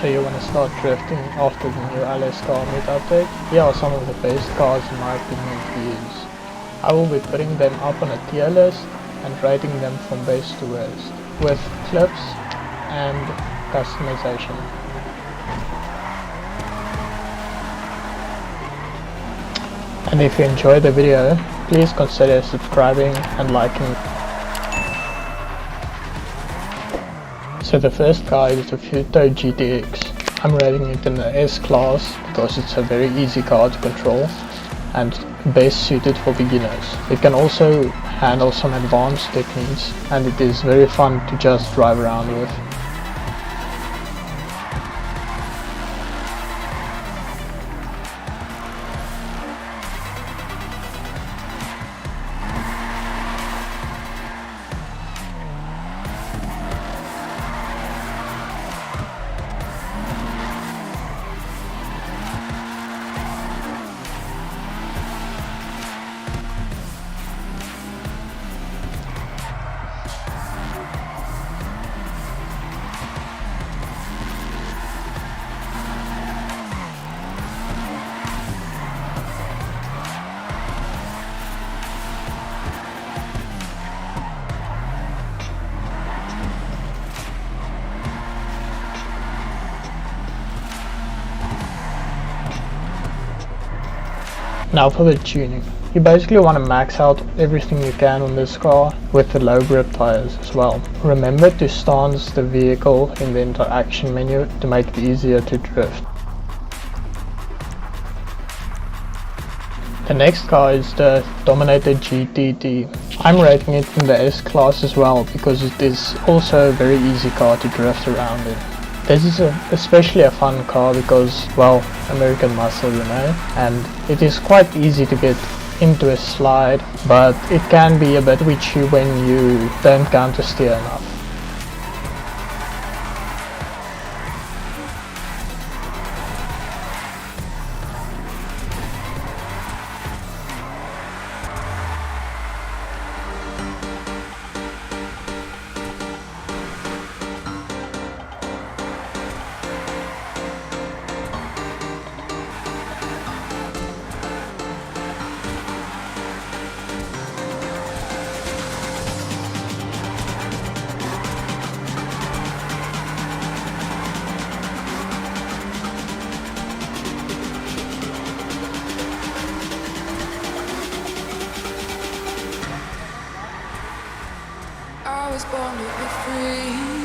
so you want to start drifting after the new LS Car Meet update, here are some of the best cars in my opinion to use. I will be putting them up on a tier list and rating them from best to worst, with clips and customization. And if you enjoyed the video, please consider subscribing and liking. So the first car is the Futo GTX. I'm rating it in the S class because it's a very easy car to control and best suited for beginners. It can also handle some advanced techniques and it is very fun to just drive around with. Now for the tuning. You basically want to max out everything you can on this car with the low grip tires as well. Remember to stance the vehicle in the interaction menu to make it easier to drift. The next car is the Dominator GTT. I'm rating it in the S class as well because it is also a very easy car to drift around in. This is especially a fun car because, well, American muscle, you know, and it is quite easy to get into a slide, but it can be a bit witchy when you don't counter steer enough. I was born to be free.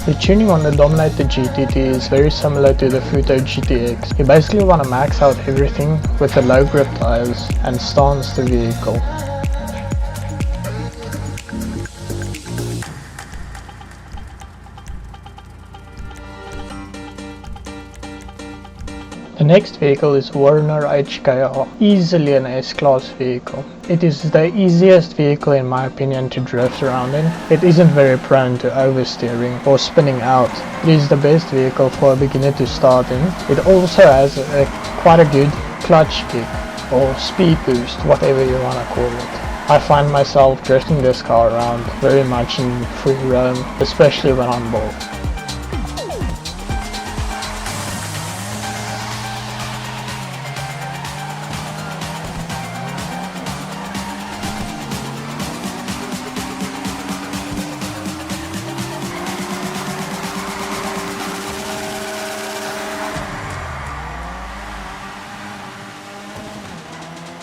The tuning on the Dominator GTT is very similar to the Futo GTX. You basically want to max out everything with the low grip tires and stance the vehicle. The next vehicle is Warner HKR, easily an S-Class vehicle. It is the easiest vehicle in my opinion to drift around in. It isn't very prone to oversteering or spinning out. It is the best vehicle for a beginner to start in. It also has quite a good clutch kick or speed boost, whatever you want to call it. I find myself drifting this car around very much in free roam, especially when I'm bored.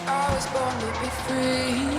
I was born to be free.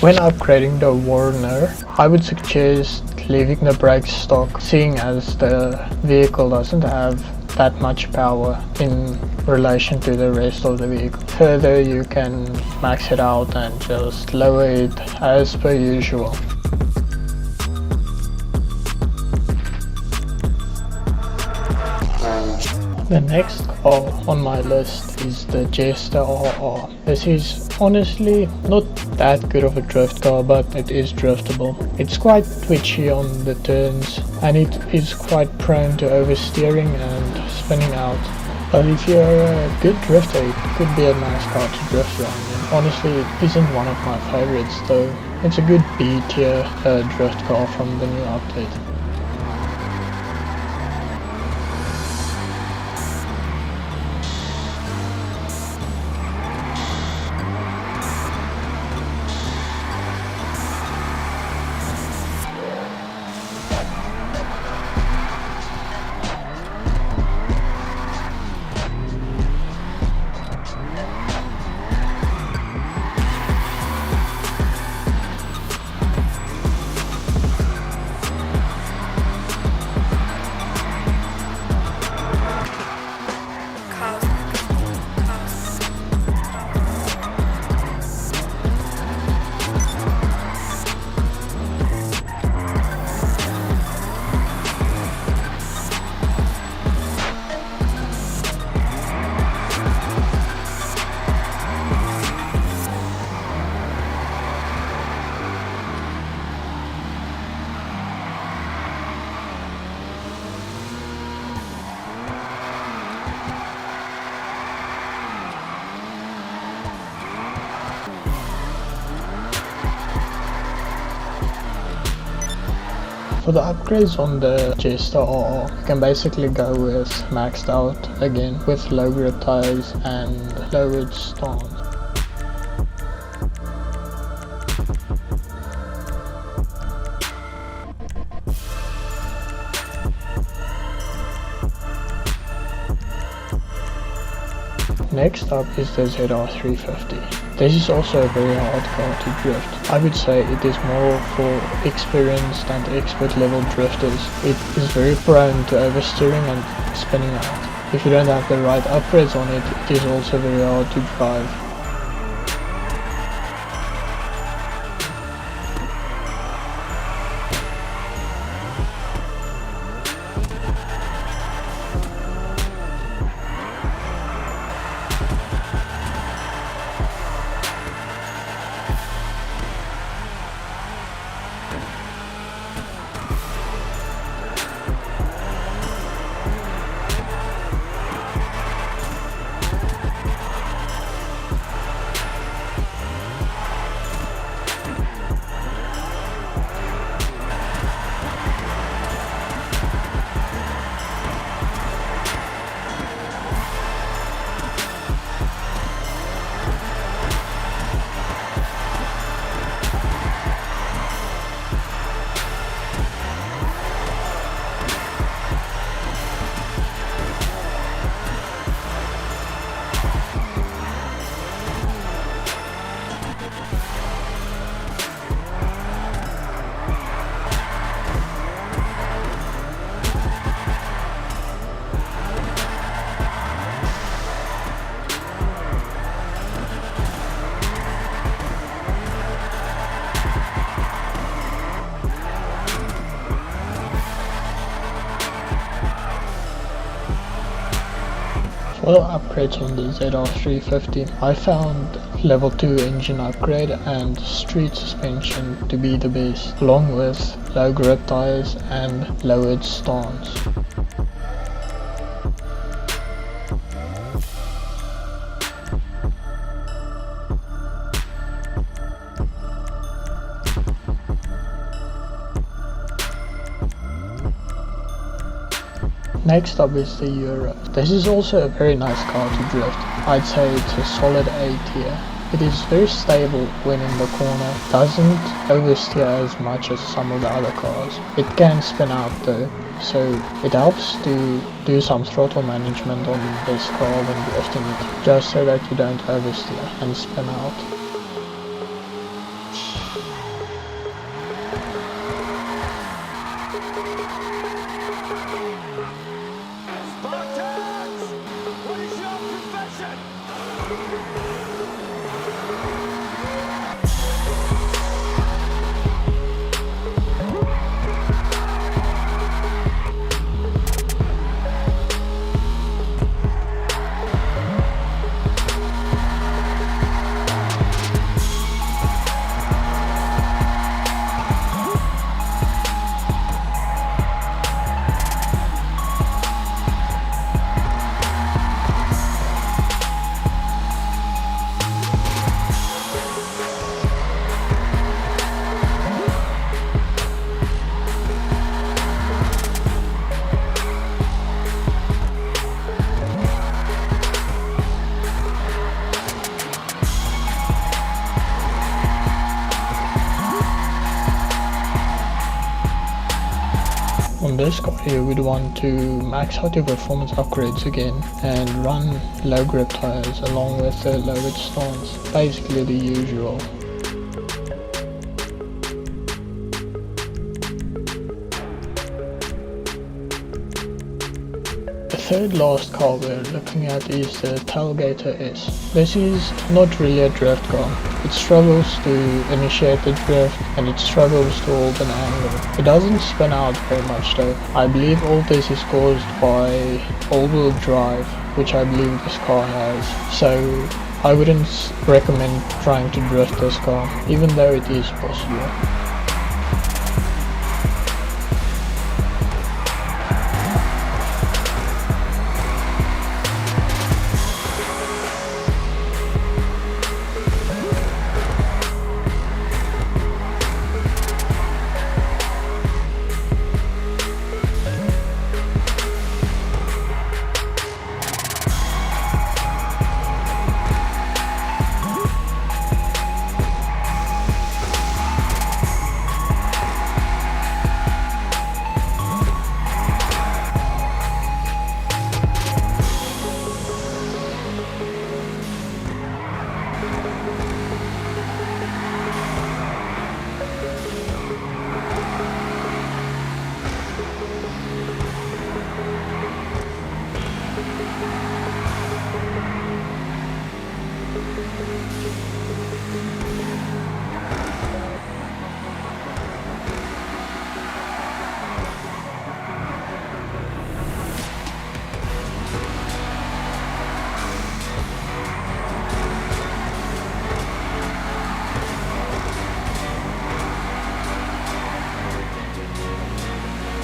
When upgrading the Warner, I would suggest leaving the brakes stock, seeing as the vehicle doesn't have that much power in relation to the rest of the vehicle. Further, you can max it out and just lower it as per usual. The next car on my list is the Jester RR. This is honestly not that good of a drift car, but it is driftable. It's quite twitchy on the turns and it is quite prone to oversteering and spinning out. But if you're a good drifter, it could be a nice car to drift around in. Honestly, it isn't one of my favorites though. It's a good B tier drift car from the new update. For the upgrades on the Jester RR, you can basically go with maxed out again with low grip tires and lowered stance. Next up is the ZR350. This is also a very hard car to drift. I would say it is more for experienced and expert level drifters. It is very prone to oversteering and spinning out. If you don't have the right upgrades on it, it is also very hard to drive. For the upgrades on the ZR350, I found level 2 engine upgrade and street suspension to be the best, along with low grip tires and lowered stance. Next up is the Euro. This is also a very nice car to drift. I'd say it's a solid A tier. It is very stable when in the corner, doesn't oversteer as much as some of the other cars. It can spin out though, so it helps to do some throttle management on this car when drifting it, just so that you don't oversteer and spin out. this car you would want to max out your performance upgrades again and run low grip tires along with the lowered stance, basically the usual. The third last car we're looking at is the Tailgater S. This is not really a drift car. It struggles to initiate the drift and it struggles to hold an angle. It doesn't spin out very much though. I believe all this is caused by all-wheel drive, which I believe this car has. So I wouldn't recommend trying to drift this car, even though it is possible.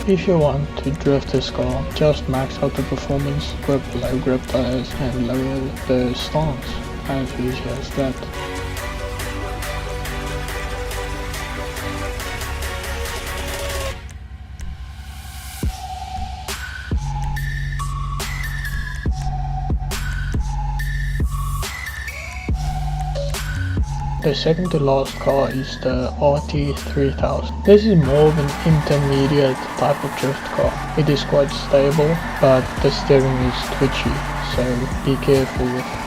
If you want to drift this car, just max out the performance, grip low grip tires and lower the stance, as easy as that. The second to last car is the RT3000. This is more of an intermediate type of drift car. It is quite stable, but the steering is twitchy, so be careful with it.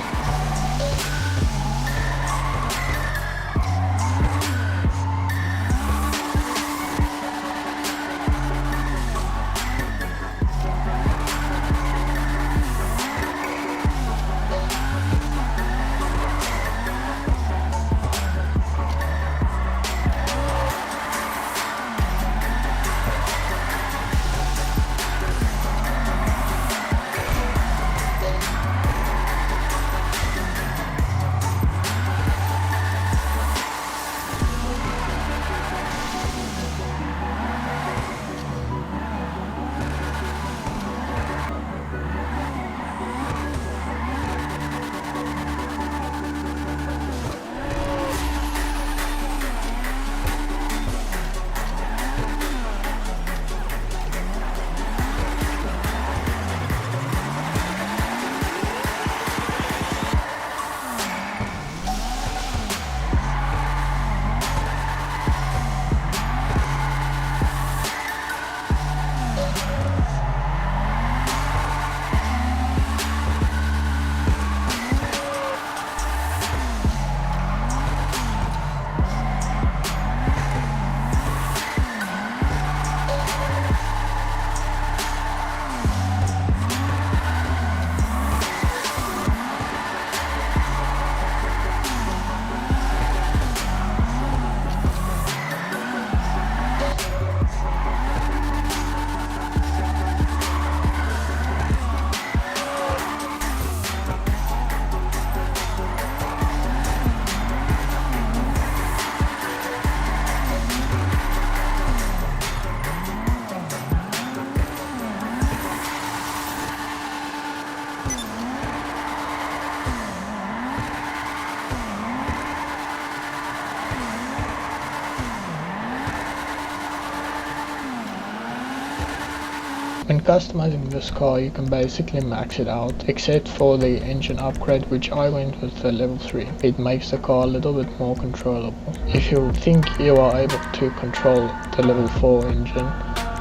When customizing this car, you can basically max it out, except for the engine upgrade, which I went with the level 3. It makes the car a little bit more controllable. If you think you are able to control the level 4 engine,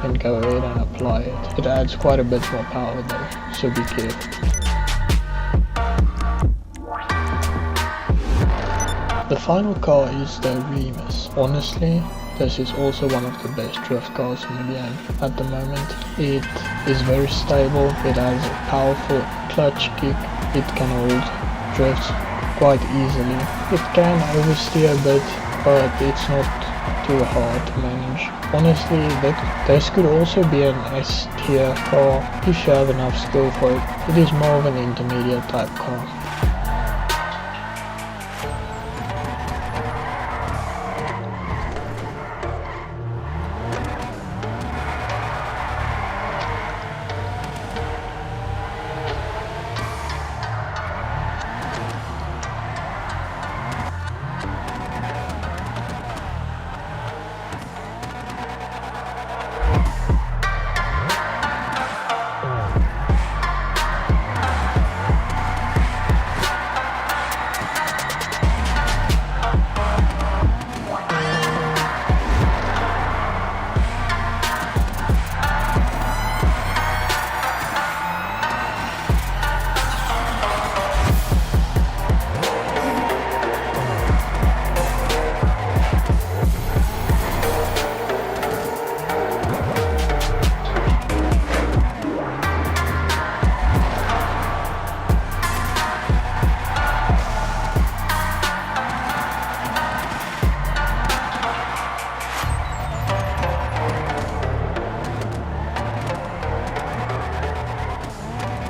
then go ahead and apply it. It adds quite a bit more power though, so be careful. The final car is the Remus. Honestly, this is also one of the best drift cars in the game at the moment. It is very stable, it has a powerful clutch kick, it can hold drifts quite easily. It can oversteer a bit, but it's not too hard to manage. Honestly, this could also be an S tier car if you have enough skill for it. It is more of an intermediate type car.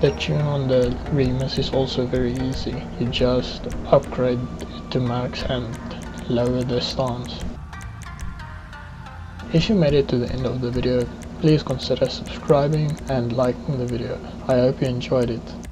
The tune on the Remus is also very easy. You just upgrade it to max and lower the stance. If you made it to the end of the video, please consider subscribing and liking the video. I hope you enjoyed it.